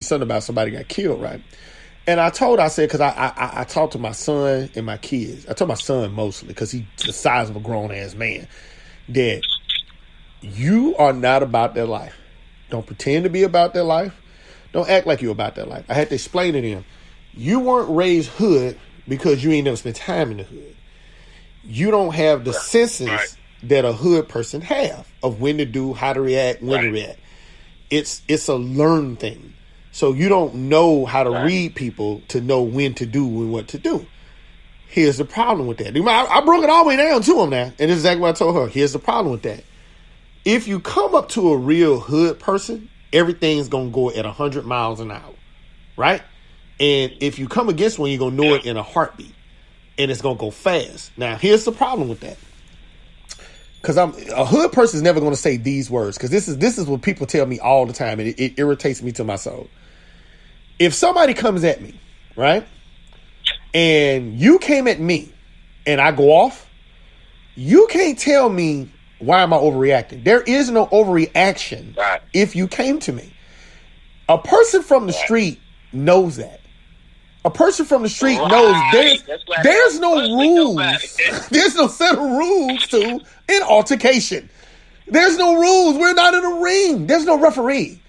something about somebody got killed, right? And I said, because I talked to my son and my kids. I told my son mostly, because he's the size of a grown-ass man, that you are not about their life. Don't pretend to be about their life. Don't act like you're about their life. I had to explain to them, you weren't raised hood because you ain't never spent time in the hood. You don't have the senses that a hood person have of when to do, how to react, when to react. It's a learned thing. So you don't know how to read people to know when to do and what to do. Here's the problem with that. I broke it all the way down to him now. And this is exactly what I told her. Here's the problem with that. If you come up to a real hood person, everything's going to go at 100 miles an hour. Right? And if you come against one, you're going to know it in a heartbeat. And it's going to go fast. Now, here's the problem with that. Because a hood person is never going to say these words. Because this is what people tell me all the time. And it irritates me to my soul. If somebody comes at me, right, and you came at me and I go off, you can't tell me why am I overreacting. There is no overreaction if you came to me. A person from the street knows that. A person from the street knows there's no rules. There's no set of rules to an altercation. There's no rules. We're not in a ring. There's no referee.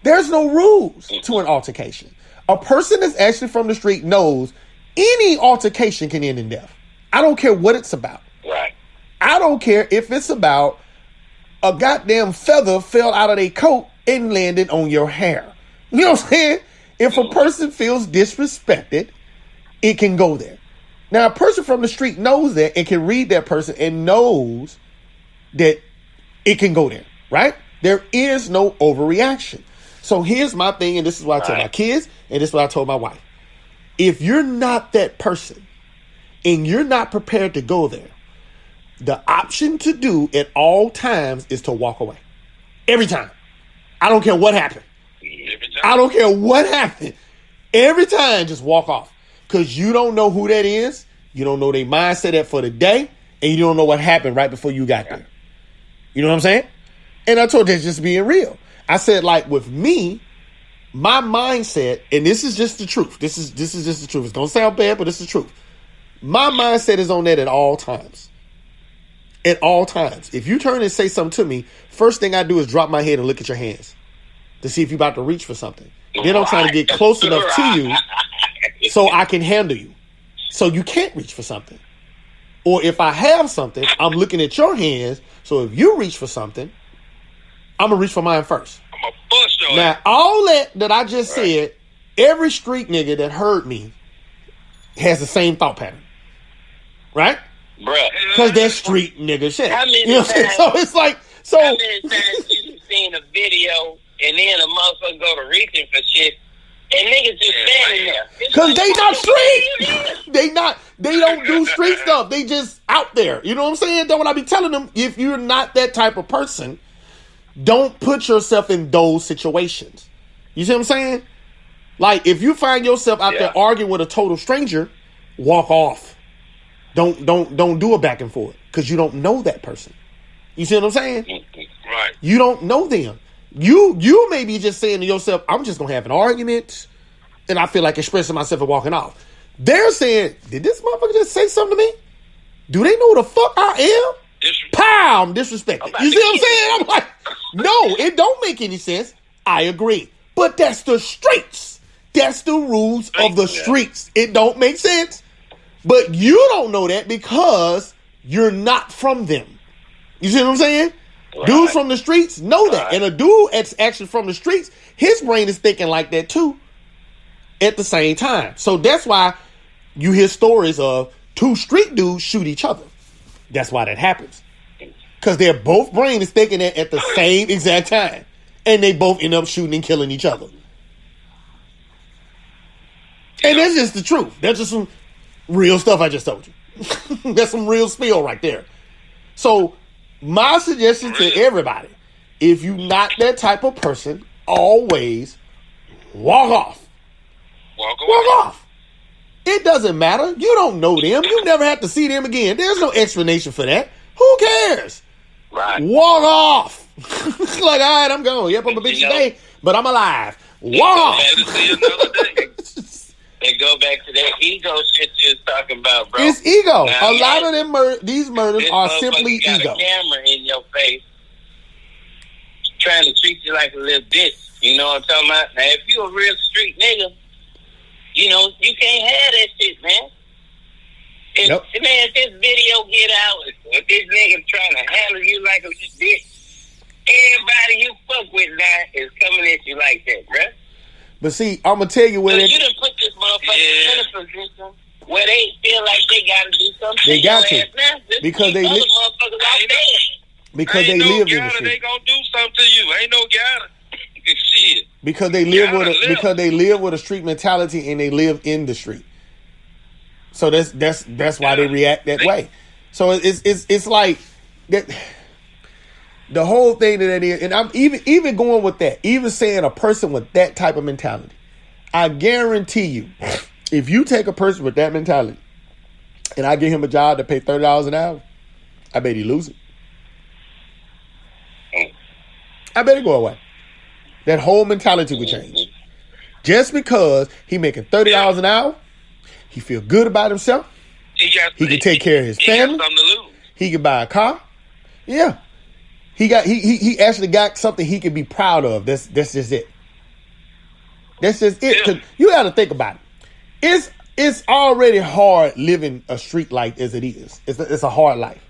There's no rules to an altercation. A person that's actually from the street knows any altercation can end in death. I don't care what it's about. Right. I don't care if it's about a goddamn feather fell out of their coat and landed on your hair. You know what I'm saying? If a person feels disrespected, it can go there. Now, a person from the street knows that and can read that person and knows that it can go there, right? There is no overreaction. So here's my thing, and this is what I tell my kids, and this is what I told my wife. If you're not that person and you're not prepared to go there, the option to do at all times is to walk away. Every time. I don't care what happened. I don't care what happened. Every time, just walk off. Because you don't know who that is. You don't know their mindset for the day. And you don't know what happened right before you got there. You know what I'm saying? And I told you that's just being real. I said, like, with me, my mindset, and this is just the truth. This is just the truth. It don't sound bad, but this is the truth. My mindset is on that at all times. At all times. If you turn and say something to me, first thing I do is drop my head and look at your hands to see if you're about to reach for something. Then I'm trying to get close enough to you so I can handle you. So you can't reach for something. Or if I have something, I'm looking at your hands. So if you reach for something, I'm going to reach for mine first. I'm going to push your Now, all that I just said, every street nigga that heard me has the same thought pattern. Right? Bruh. Because that's street nigga shit. How many you know what I'm saying? So it's like, how many times you seen a video and then a motherfucker go to reaching for shit and niggas just standing there? Because they not street. They don't do street stuff. They just out there. You know what I'm saying? That's what I be telling them. If you're not that type of person, don't put yourself in those situations. You see what I'm saying? Like, if you find yourself out there arguing with a total stranger, walk off. Don't do a back and forth because you don't know that person. You see what I'm saying? Right. You don't know them. You may be just saying to yourself, I'm just going to have an argument and I feel like expressing myself and walking off. They're saying, did this motherfucker just say something to me? Do they know who the fuck I am? Pow, I'm disrespected. You see what I'm saying? I'm like, no, it don't make any sense. I agree. But that's the streets. That's the rules of the streets. It don't make sense. But you don't know that because you're not from them. You see what I'm saying? Right. Dudes from the streets know that. And a dude that's actually from the streets, his brain is thinking like that too at the same time. So that's why you hear stories of two street dudes shoot each other. That's why that happens. Because their both brain is thinking that at the same exact time. And they both end up shooting and killing each other. And that's just the truth. That's just some real stuff I just told you. That's some real spill right there. So my suggestion to everybody, if you're not that type of person, always walk off. Walk off. It doesn't matter. You don't know them. You never have to see them again. There's no explanation for that. Who cares? Right. Walk off. Like, all right, I'm gone. Yep, I'm a bitch today, but I'm alive. Wow. And go back to that ego shit you was talking about, bro. It's ego. Now, A lot of them these murders are simply got ego. A camera in your face, trying to treat you like a little bitch. You know what I'm talking about? Now, if you a real street nigga, you know you can't have that shit, man. If this video get out, if this nigga trying to handle you like a bitch, everybody you fuck with now is coming at you like that, bruh. But see, I'm gonna tell you where you done put this motherfucker in a position where they feel like they gotta do something. They got to because they live. Because they live in the street. They gonna do something to you. Ain't no gotta. Shit. Because they live with a street mentality and they live in the street. So that's why they react that way. So it's like that. The whole thing that is, and I'm even going with that, even saying a person with that type of mentality, I guarantee you, if you take a person with that mentality and I give him a job to pay $30 an hour, I bet he lose it. I bet it go away. That whole mentality would change. Just because he making $30 an hour, he feel good about himself. He can take care of his family. He can buy a car. Yeah. He actually got something he can be proud of. That's just it. That's just it. 'Cause you got to think about it. It's already hard living a street life as it is. It's a hard life.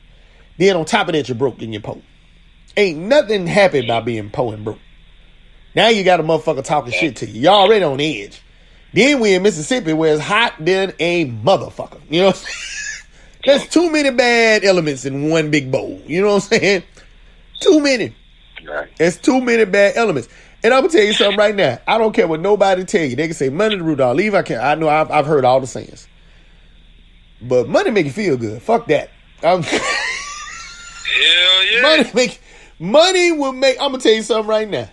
Then on top of that, you're broke and you're poor. Ain't nothing happy about being poor and broke. Now you got a motherfucker talking shit to you. You're already on edge. Then we in Mississippi where it's hot than a motherfucker. You know what I'm saying? There's too many bad elements in one big bowl. You know what I'm saying? Too many. Right. There's too many bad elements. And I'm gonna tell you something right now. I don't care what nobody tell you. They can say money to root all leave. I know I've heard all the sayings. But money make you feel good. Fuck that. Hell yeah. Money will make. I'm gonna tell you something right now.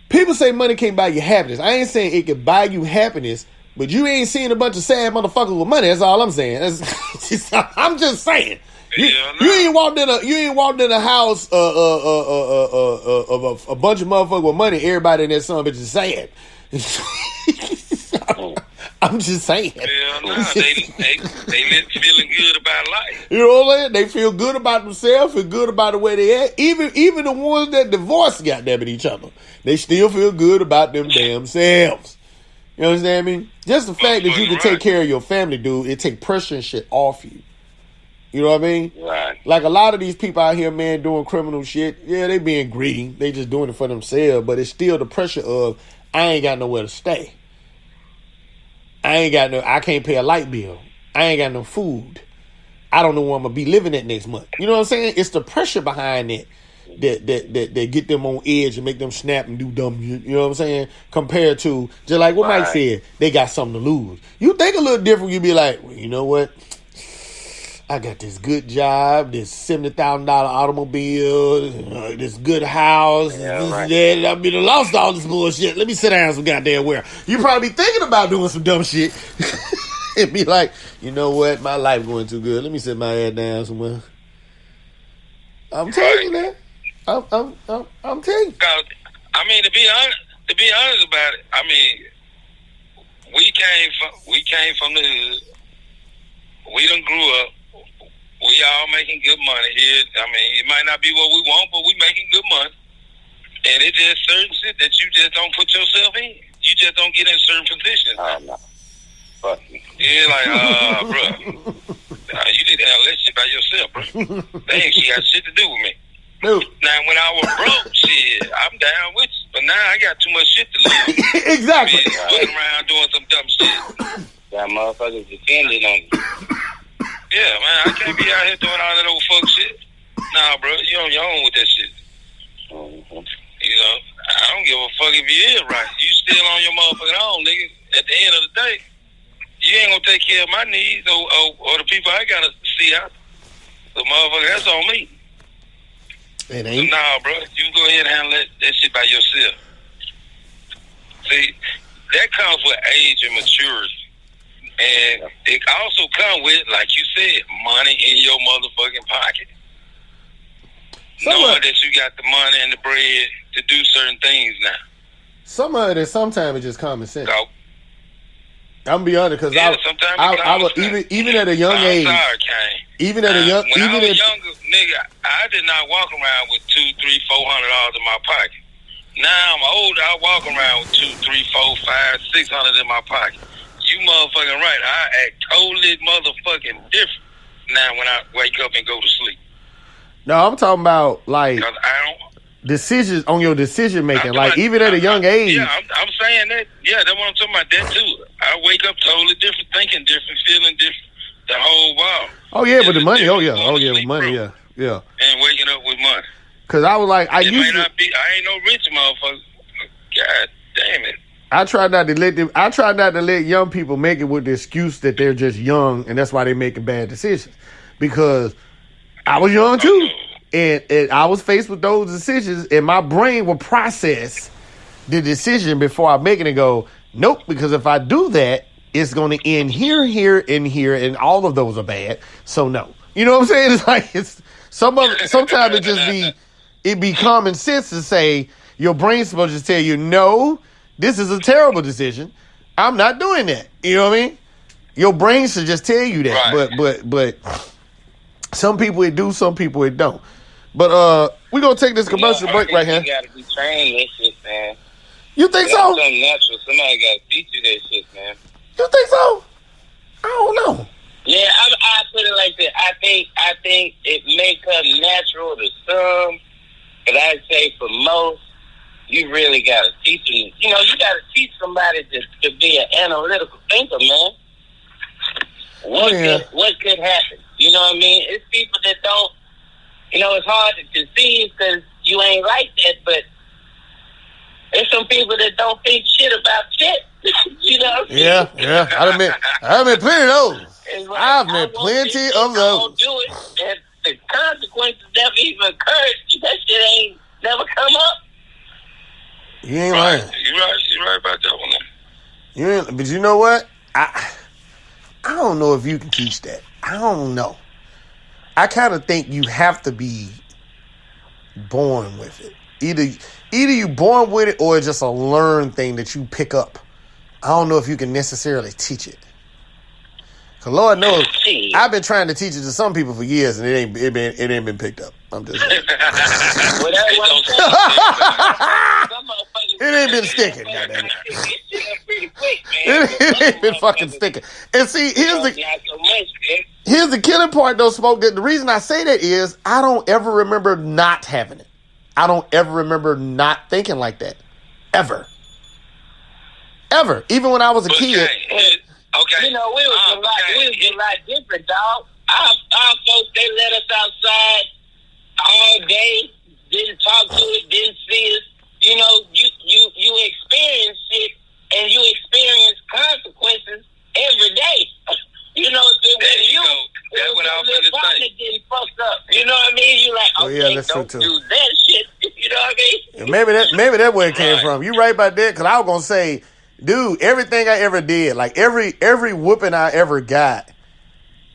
People say money can't buy you happiness. I ain't saying it can buy you happiness, but you ain't seen a bunch of sad motherfuckers with money. That's all I'm saying. I'm just saying. You ain't walked in a house of a bunch of motherfuckers with money. Everybody in that son bitch is sad. I'm just saying. Hell no, they feeling good about life. You know what I'm saying? They feel good about themselves, feel good about the way they at. Even the ones that divorce goddamn each other, they still feel good about them damn selves. You understand me? Just the fact that you can take care of your family, dude, it take pressure and shit off you. You know what I mean? Right. Like a lot of these people out here, man, doing criminal shit, yeah, they being greedy. They just doing it for themselves, but it's still the pressure of, I ain't got nowhere to stay. I can't pay a light bill. I ain't got no food. I don't know where I'm going to be living at next month. You know what I'm saying? It's the pressure behind it that get them on edge and make them snap and do dumb shit. You know what I'm saying? Compared to, just like what Mike said, they got something to lose. You think a little different, you be like, well, you know what? I got this good job, this $70,000 automobile, this good house, that. I mean, I lost all this bullshit. Let me sit down some goddamn where. You probably be thinking about doing some dumb shit. And be like, you know what? My life going too good. Let me sit my ass down somewhere. I'm telling you that. I'm telling you. I mean, to be honest about it, I mean, we came from the hood. We done grew up. We all making good money here. I mean, it might not be what we want, but we making good money. And it's just certain shit that you just don't put yourself in. You just don't get in certain positions. Oh, no. Fuck me. Yeah, like, bro. You need to handle that shit by yourself, bro. They ain't got shit to do with me. Dude. Now, when I was broke, shit, I'm down with you. But now I got too much shit to lose. Exactly. Running around doing some dumb shit. That motherfuckers depending on you. Yeah, man, I can't be out here doing all that old fuck shit. Nah, bro, you on your own with that shit. Mm-hmm. You know, I don't give a fuck if you is right. You still on your motherfucking own, nigga. At the end of the day, you ain't gonna take care of my needs or the people I gotta see out. So, motherfucker, that's on me. It ain't. So, nah, bro, you go ahead and handle that shit by yourself. See, that comes with age and maturity. And it also comes with, like you said, money in your motherfucking pocket. Knowing that you got the money and the bread to do certain things now. Some of it is sometimes it's just common sense. So, I'm gonna be honest, because sometimes I was even at a young age. Sorry, Kane. Even at a young, when even I was at younger, nigga, I did not walk around with $200, $300, $400 in my pocket. Now I'm older, I walk around with $200, $300, $400, $500, $600 in my pocket. You motherfucking right. I act totally motherfucking different now when I wake up and go to sleep. No, I'm talking about like 'Cause I don't. decisions on your decision making. Like even at a young age. Yeah, I'm saying that. Yeah, that's what I'm talking about. That too. I wake up totally different, thinking different, feeling different. The whole while. Oh yeah, but the money. Oh yeah, with money. Yeah, yeah. And waking up with money. Cause I was like, I may not be. I ain't no rich motherfucker. God damn it. I try not to let them. I try not to let young people make it with the excuse that they're just young and that's why they're making bad decisions. Because I was young too, and I was faced with those decisions, and my brain will process the decision before I make it and go, nope. Because if I do that, it's going to end here, here, and here, and all of those are bad. So no, you know what I'm saying? It's like sometimes it just be common sense to say your brain's supposed to tell you, no, this is a terrible decision. I'm not doing that. You know what I mean? Your brain should just tell you that. Right. But some people it do, some people it don't. But we're gonna take this commercial break right here. You gotta be trained this shit, man. You think so? Something natural. Somebody gotta teach you that shit, man. You think so? I don't know. Yeah, I put it like that. I think it may come natural to some, but I'd say for most, you really gotta teach them. You know, you gotta teach somebody to be an analytical thinker, man. What could happen? You know what I mean? It's people that don't. You know, it's hard to conceive because you ain't like that, but there's some people that don't think shit about shit. You know what I mean? Yeah. I've met plenty of those. Like, I've met plenty of those. Don't do it. And the consequences never even occurred. That shit ain't never come up. You ain't lying. You're right about that one. But you know what? I don't know if you can teach that. I don't know. I kind of think you have to be born with it. Either you born with it or it's just a learned thing that you pick up. I don't know if you can necessarily teach it. Cause Lord knows, I've been trying to teach it to some people for years and it ain't been picked up. I'm just saying. It ain't been sticking. Goddamn it. It ain't been fucking sticking. And see, here's the killing part though, Smoke. The reason I say that is I don't ever remember not having it. I don't ever remember not thinking like that. Ever. Even when I was a kid. Okay. You know, we was a lot different, dog. Our folks, they let us outside all day, didn't talk to us, didn't see us. You know, you experience shit and you experience consequences every day. You know, that's what I was going to say. Getting fucked up. You know what I mean? You like, okay, that's don't true do that shit. You know what I mean? Maybe that's where it came from. You right about that? Because I was going to say, dude, everything I ever did, like every whooping I ever got,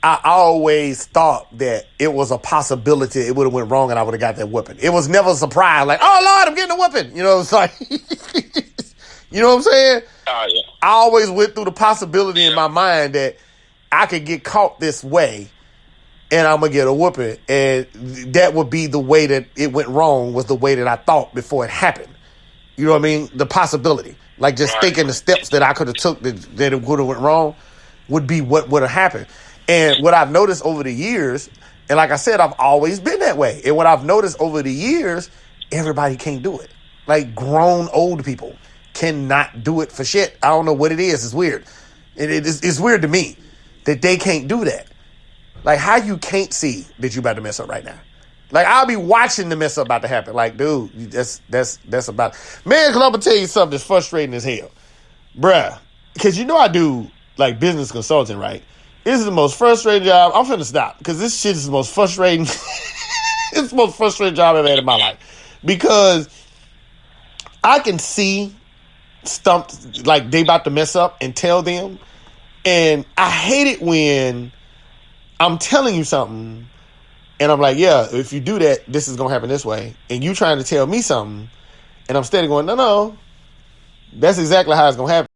I always thought that it was a possibility it would have went wrong and I would have got that whooping. It was never a surprise, like, oh Lord, I'm getting a whooping. You know, it's like, you know what I'm saying? Oh yeah. I always went through the possibility in my mind that I could get caught this way and I'm gonna get a whooping, and that would be the way that it went wrong was the way that I thought before it happened. You know what I mean? The possibility. Like just thinking the steps that I could have took that it would have went wrong would be what would have happened. And what I've noticed over the years, and like I said, I've always been that way. And what I've noticed over the years, everybody can't do it. Like grown old people cannot do it for shit. I don't know what it is. It's weird. It's weird to me that they can't do that. Like how you can't see that you about to mess up right now. Like I'll be watching the mess up about to happen. Like, dude, that's about man. Cause I'm gonna tell you something that's frustrating as hell, bruh. Cause you know I do like business consulting, right? This is the most frustrating job. I'm finna stop because this shit is the most frustrating. It's the most frustrating job I've ever had in my life because I can see stumped like they about to mess up and tell them, and I hate it when I'm telling you something. And I'm like, yeah, if you do that, this is going to happen this way. And you trying to tell me something. And I'm steady going, no, That's exactly how it's gonna happen.